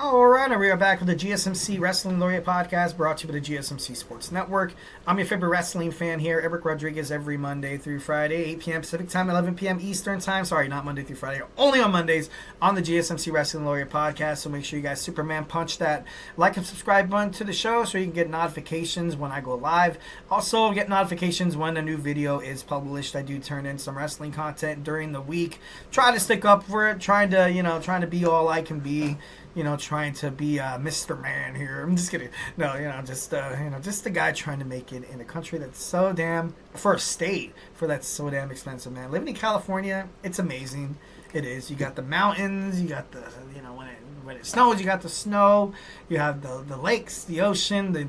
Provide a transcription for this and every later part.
All right, and we are back with the GSMC Wrestling Laureate podcast brought to you by the GSMC Sports Network. I'm your favorite wrestling fan here, Eric Rodriguez, every Monday through Friday, 8 p.m. Pacific Time, 11 p.m. Eastern Time. Sorry, not Monday through Friday, only on Mondays on the GSMC Wrestling Laureate podcast. So make sure you guys Superman punch that like and subscribe button to the show so you can get notifications when I go live. Also, get notifications when a new video is published. I do turn in some wrestling content during the week. Try to stick up for it, trying to be all I can be. Trying to be Mr. Man here. I'm just kidding. No, just the guy trying to make it in a country that's so damn, for a state, that's so damn expensive, man. Living in California, it's amazing. It is. You got the mountains, you got the, when it snows, you got the snow, you have the lakes, the ocean, the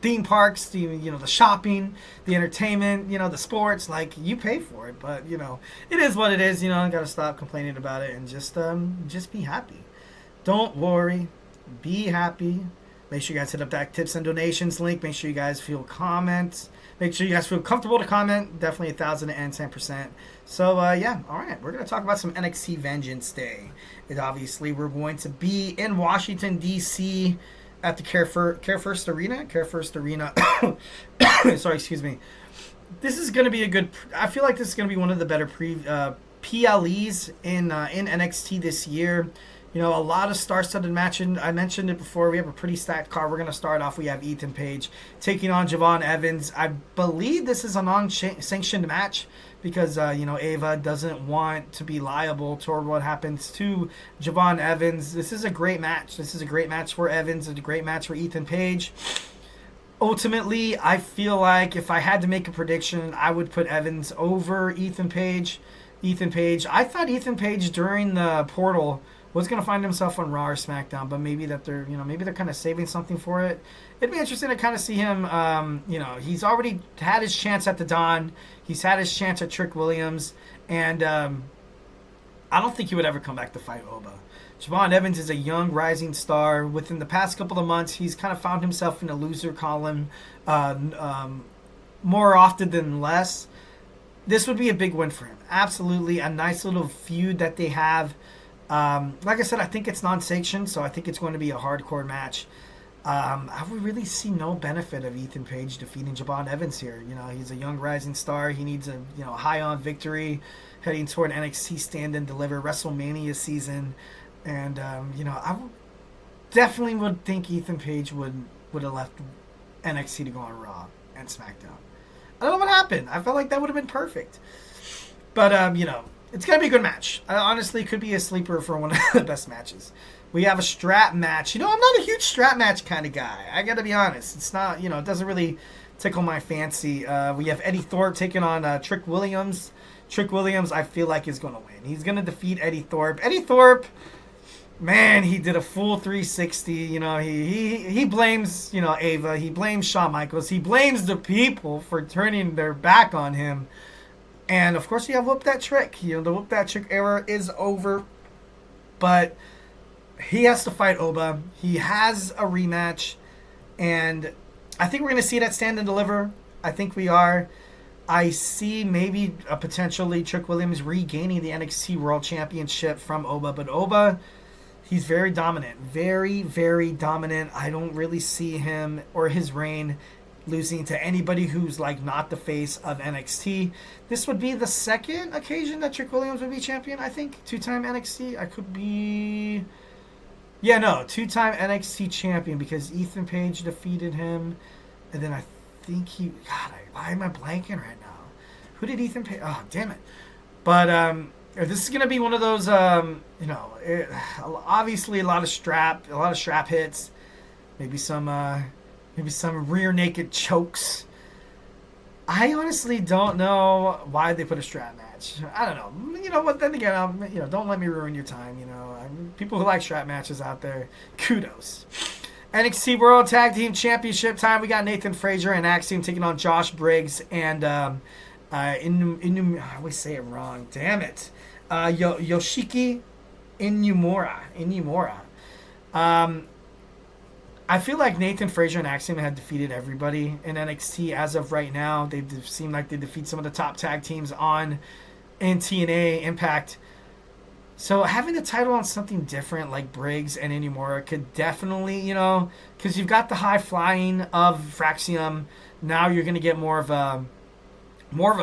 theme parks, the shopping, the entertainment, the sports. Like, you pay for it, but it is what it is. I gotta stop complaining about it and just be happy. Don't worry, be happy. Make sure you guys hit up that tips and donations link. Make sure you guys feel comments. Make sure you guys feel comfortable to comment. Definitely 1,010%. So yeah, all right, we're gonna talk about some NXT Vengeance Day. Obviously, we're going to be in Washington D.C. at the Care First Arena. Sorry, excuse me. This is going to be I feel like this is going to be one of the better PLEs in NXT this year. A lot of star-studded matches. I mentioned it before. We have a pretty stacked card. We're going to start off. We have Ethan Page taking on Javon Evans. I believe this is a non-sanctioned match because, Ava doesn't want to be liable toward what happens to Javon Evans. This is a great match. This is a great match for Evans. It's a great match for Ethan Page. Ultimately, I feel like if I had to make a prediction, I would put Evans over Ethan Page. I thought Ethan Page during the portal was going to find himself on Raw or SmackDown, but maybe they're kind of saving something for it. It'd be interesting to kind of see him. He's already had his chance at the Don. He's had his chance at Trick Williams, and I don't think he would ever come back to fight Oba. Javon Evans is a young rising star. Within the past couple of months, he's kind of found himself in a loser column more often than less. This would be a big win for him. Absolutely, a nice little feud that they have. Like I said, I think it's non-sanctioned, so I think it's going to be a hardcore match. I would really see no benefit of Ethan Page defeating Javon Evans here. He's a young rising star. He needs a high-on victory heading toward NXT Stand and Deliver WrestleMania season. And, I definitely would think Ethan Page would have left NXT to go on Raw and SmackDown. I don't know what happened. I felt like that would have been perfect. But, it's going to be a good match. Honestly, could be a sleeper for one of the best matches. We have a strap match. I'm not a huge strap match kind of guy. I got to be honest. It's not, it doesn't really tickle my fancy. We have Eddie Thorpe taking on Trick Williams. Trick Williams, I feel like, is going to win. He's going to defeat Eddie Thorpe. Eddie Thorpe, man, he did a full 360. He blames, Ava. He blames Shawn Michaels. He blames the people for turning their back on him. And, of course, you have Whoop That Trick. The Whoop That Trick era is over. But he has to fight Oba. He has a rematch. And I think we're going to see that Stand and Deliver. I think we are. I see maybe potentially Trick Williams regaining the NXT World Championship from Oba. But Oba, he's very dominant. Very, very dominant. I don't really see him or his reign losing to anybody who's not the face of NXT. This would be the second occasion that Trick Williams would be champion, I think. Two-time NXT. I could be... two-time NXT champion because Ethan Page defeated him. And then I think why am I blanking right now? Who did Ethan Page... Oh, damn it. But this is going to be one of those, obviously a lot of strap hits. Maybe some rear naked chokes. I honestly don't know why they put a strap match. I don't know. You know what? Then again, don't let me ruin your time. People who like strap matches out there, kudos. NXT World Tag Team Championship time. We got Nathan Frazier and Axiom taking on Josh Briggs and I always say it wrong. Damn it. Yoshiki Inamura. I feel like Nathan Frazier and Axiom had defeated everybody in NXT as of right now. They seem like they defeat some of the top tag teams in TNA, Impact. So having the title on something different like Briggs and Inamura could definitely, because you've got the high flying of Fraxiom. Now you're going to get more of a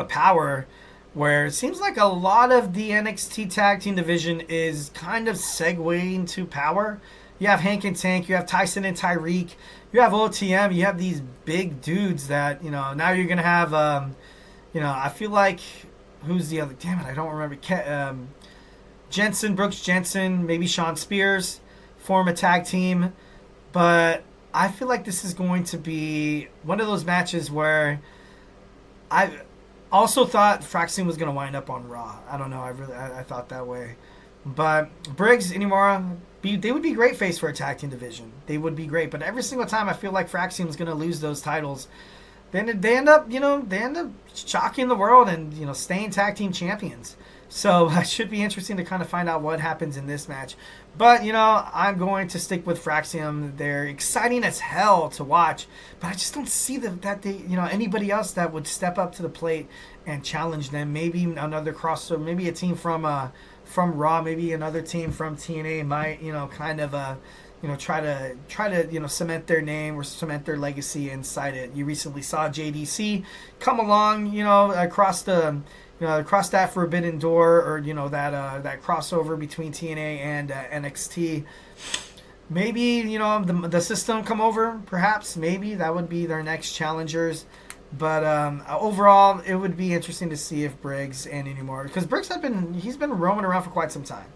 power where it seems like a lot of the NXT Tag Team division is kind of segueing to power. You have Hank and Tank, you have Tyson and Tyreek, you have OTM, you have these big dudes that, now you're going to have, I feel like, who's the other? Damn it, I don't remember. Jensen, Brooks Jensen, maybe Sean Spears form a tag team. But I feel like this is going to be one of those matches where I also thought Fraxiom was going to wind up on Raw. I don't know. I thought that way. But Briggs, Inamura, they would be great face for a tag team division. They would be great. But every single time I feel like Fraxiom is going to lose those titles, then they end up shocking the world and, staying tag team champions. So it should be interesting to kind of find out what happens in this match. But, I'm going to stick with Fraxiom. They're exciting as hell to watch. But I just don't see that they, anybody else that would step up to the plate and challenge them. Maybe another crossover, maybe a team from Raw, maybe another team from TNA might, try to cement their name or cement their legacy inside it. You recently saw JDC come along, across that forbidden door, or that crossover between TNA and NXT. Maybe the system come over. Perhaps maybe that would be their next challengers. But overall, it would be interesting to see if Briggs and Inamura, because Briggs he's been roaming around for quite some time.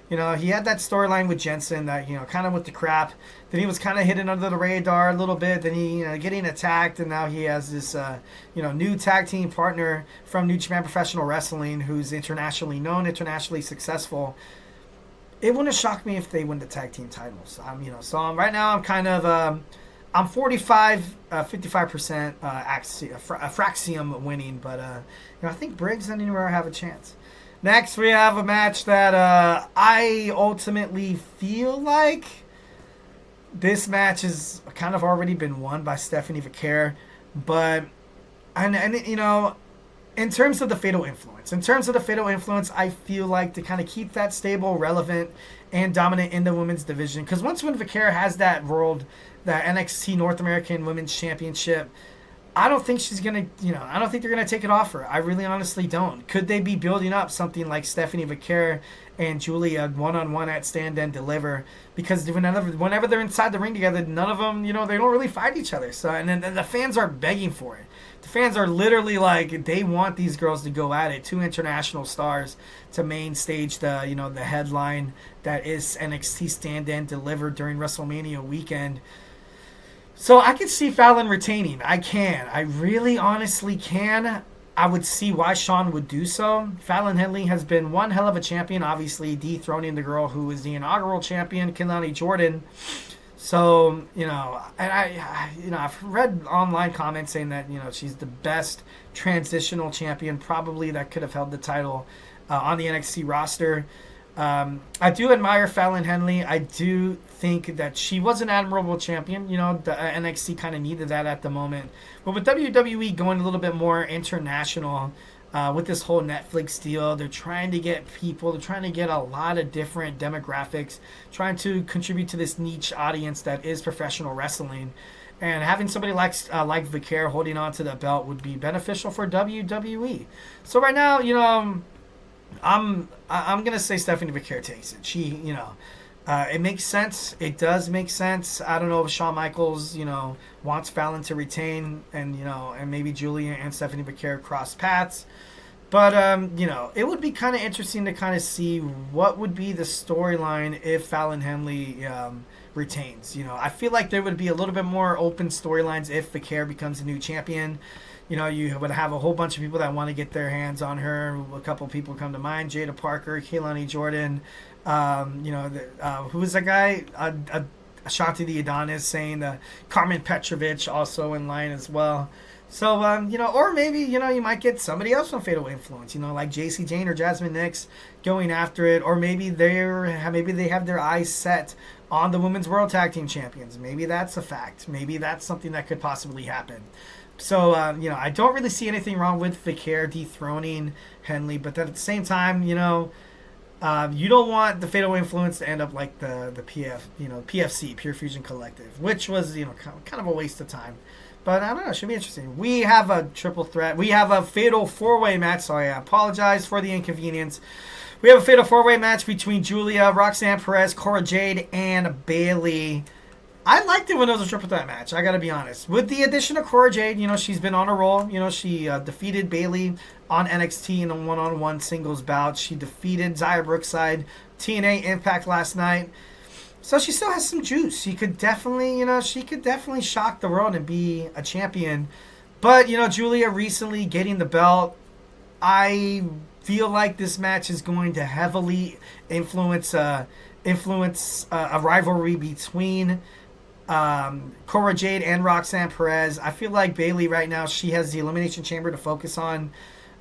He had that storyline with Jensen that, kind of with the crap. Then he was kind of hidden under the radar a little bit. Then he, getting attacked. And now he has this, new tag team partner from New Japan Professional Wrestling who's internationally known, internationally successful. It wouldn't shock me if they win the tag team titles. Right now I'm kind of, I'm 55% Fraxiom winning. But, I think Briggs and Inamura have a chance. Next, we have a match that I ultimately feel like this match has kind of already been won by Stephanie Vaquer. But, in terms of the Fatal Influence, I feel like to kind of keep that stable, relevant, and dominant in the women's division. Because when Vaquer has that NXT North American Women's Championship, I don't think she's going to, I don't think they're going to take it off her. I really honestly don't. Could they be building up something like Stephanie Vaquer and Gulia one-on-one at Stand and Deliver? Because whenever they're inside the ring together, none of them, they don't really fight each other. So, and then the fans are begging for it. The fans are literally like, they want these girls to go at it. Two international stars to main stage the headline that is NXT Stand and Deliver during WrestleMania weekend. So I could see Fallon retaining. I can. I really honestly can. I would see why Shawn would do so. Fallon Henley has been one hell of a champion, obviously dethroning the girl who was the inaugural champion, Kehlani Jordan. So, and I've read online comments saying that, she's the best transitional champion probably that could have held the title on the NXT roster. I do admire Fallon Henley. I do think that she was an admirable champion. The NXT kind of needed that at the moment. But with WWE going a little bit more international with this whole Netflix deal, they're trying to get people, they're trying to get a lot of different demographics, trying to contribute to this niche audience that is professional wrestling. And having somebody like Vaquer holding on to the belt would be beneficial for WWE. So right now, I'm gonna say Stephanie Vaquer takes it. She, it makes sense. It does make sense. I don't know if Shawn Michaels, wants Fallon to retain, and and maybe Julia and Stephanie Vaquer cross paths. But it would be kind of interesting to kind of see what would be the storyline if Fallon Henley retains. I feel like there would be a little bit more open storylines if Vaquer becomes a new champion. You would have a whole bunch of people that want to get their hands on her. A couple people come to mind: Jada Parker, Kehlani Jordan. Who was that guy? Ashanti the Adonis, saying Carmen Petrovich also in line as well. So, or maybe, you might get somebody else from Fatal Influence, like JC Jane or Jasmine Nix going after it. Or maybe they have their eyes set on the Women's World Tag Team Champions. Maybe that's a fact. Maybe that's something that could possibly happen. So, I don't really see anything wrong with Vaquer dethroning Henley. But at the same time, You don't want the Fatal Influence to end up like the PFC, Pure Fusion Collective, which was kind of a waste of time. But I don't know, it should be interesting. We have a triple threat. We have a fatal four-way match. Sorry, I apologize for the inconvenience. We have a fatal four-way match between Gulia, Roxanne Perez, Cora Jade, and Bayley. I liked it when it was a triple threat match. I got to be honest. With the addition of Cora Jade, she's been on a roll. She defeated Bayley on NXT in a one-on-one singles bout. She defeated Xia Brookside, TNA Impact last night. So she still has some juice. She could definitely, shock the world and be a champion. But, Gulia recently getting the belt, I feel like this match is going to heavily influence a rivalry between Cora Jade and Roxanne Perez. I feel like Bayley right now, she has the Elimination Chamber to focus on.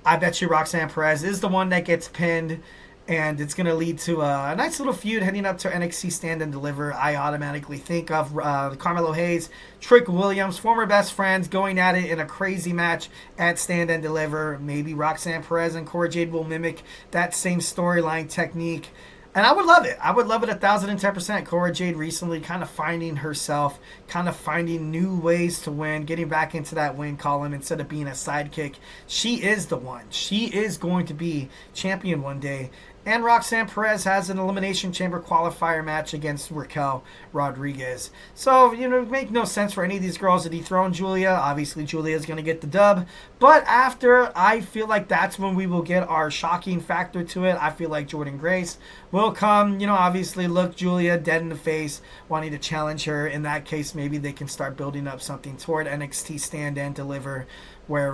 I bet you Roxanne Perez is the one that gets pinned, and it's going to lead to a nice little feud heading up to NXT Stand and Deliver. I automatically think of Carmelo Hayes, Trick Williams, former best friends, going at it in a crazy match at Stand and Deliver. Maybe Roxanne Perez and Cora Jade will mimic that same storyline technique. And I would love it. I would love it 1,010%. Cora Jade recently kind of finding herself, kind of finding new ways to win, getting back into that win column instead of being a sidekick. She is the one. She is going to be champion one day. And Roxanne Perez has an Elimination Chamber qualifier match against Raquel Rodriguez. So, it makes no sense for any of these girls to dethrone Gulia. Obviously, Julia is going to get the dub. But after, I feel like that's when we will get our shocking factor to it. I feel like Jordynne Grace will come, obviously look Julia dead in the face, wanting to challenge her. In that case, maybe they can start building up something toward NXT Stand and Deliver, where,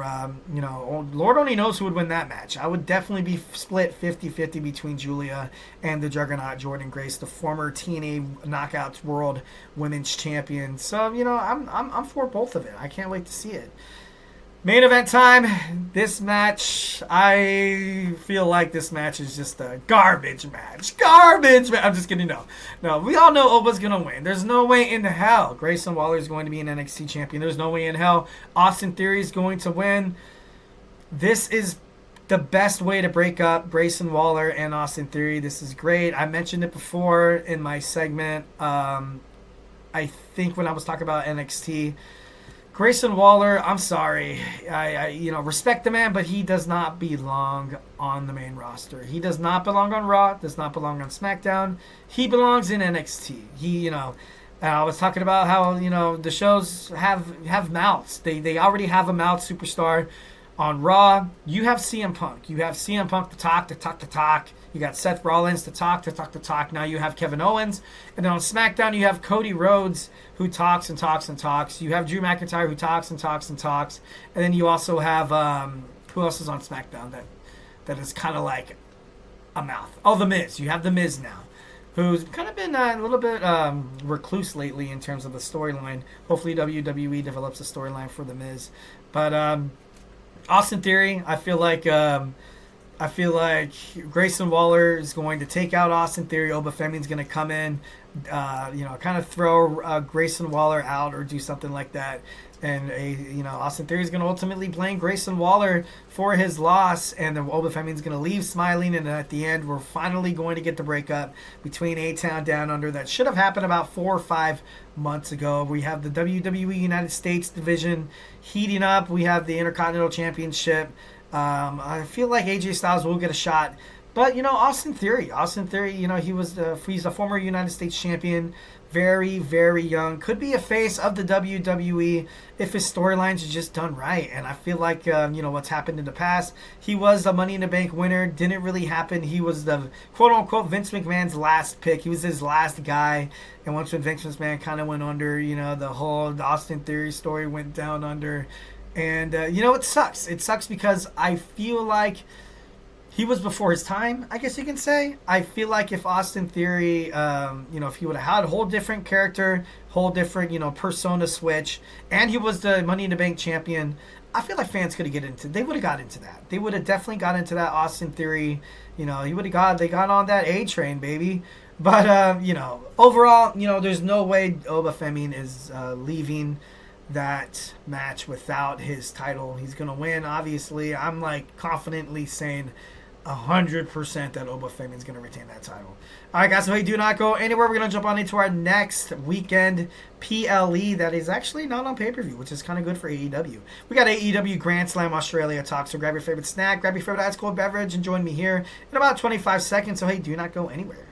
Lord only knows who would win that match. I would definitely be split 50-50 between Julia and the Juggernaut Jordynne Grace, the former TNA Knockouts World Women's Champion. So, I'm for both of it. I can't wait to see it. Main event time. This match, I feel like this match is just a garbage match. I'm just kidding. No. We all know Oba's going to win. There's no way in hell Grayson Waller is going to be an NXT champion. There's no way in hell Austin Theory is going to win. This is the best way to break up Grayson Waller and Austin Theory. This is great. I mentioned it before in my segment. I think when I was talking about NXT. Grayson Waller, I'm sorry. I respect the man, but he does not belong on the main roster. He does not belong on Raw, does not belong on SmackDown. He belongs in NXT. I was talking about how, the shows have mouths. They already have a mouth superstar. On Raw, you have CM Punk. You have CM Punk to talk. You got Seth Rollins to talk. Now you have Kevin Owens. And then on SmackDown, you have Cody Rhodes, who talks and talks and talks. You have Drew McIntyre, who talks and talks and talks. And then you also have, who else is on SmackDown that is kind of like a mouth? Oh, The Miz. You have The Miz now, who's kind of been a little bit recluse lately in terms of the storyline. Hopefully WWE develops a storyline for The Miz. But Austin Theory, I feel like Grayson Waller is going to take out Austin Theory. Oba Femi is going to come in, kind of throw Grayson Waller out or do something like that. And Austin Theory is going to ultimately blame Grayson Waller for his loss, and then Oba Femi is going to leave smiling. And at the end, we're finally going to get the breakup between A-Town Down Under that should have happened about 4 or 5 months ago. We have the WWE United States division heating up. We have the Intercontinental Championship. I feel like AJ Styles will get a shot. But, Austin Theory, he's a former United States champion, very, very young. Could be a face of the WWE if his storylines are just done right. And I feel like, what's happened in the past. He was a Money in the Bank winner. Didn't really happen. He was the quote-unquote Vince McMahon's last pick. He was his last guy. And once when Vince McMahon kind of went under, the whole Austin Theory story went down under. And, it sucks. It sucks because I feel like he was before his time, I guess you can say. I feel like if Austin Theory, if he would have had a whole different character, whole different, persona switch, and he was the Money in the Bank champion, I feel like fans could have they would have got into that. They would have definitely got into that Austin Theory, they got on that A train, baby. But, overall, there's no way Oba Femi is leaving that match without his title. He's going to win, obviously. I'm confidently saying 100% that Oba Femi is going to retain that title. All right, guys, so hey, do not go anywhere. We're going to jump on into our next weekend PLE that is actually not on pay-per-view, which is kind of good for AEW. We got AEW Grand Slam Australia talk, so grab your favorite snack, grab your favorite ice cold beverage, and join me here in about 25 seconds. So hey, do not go anywhere.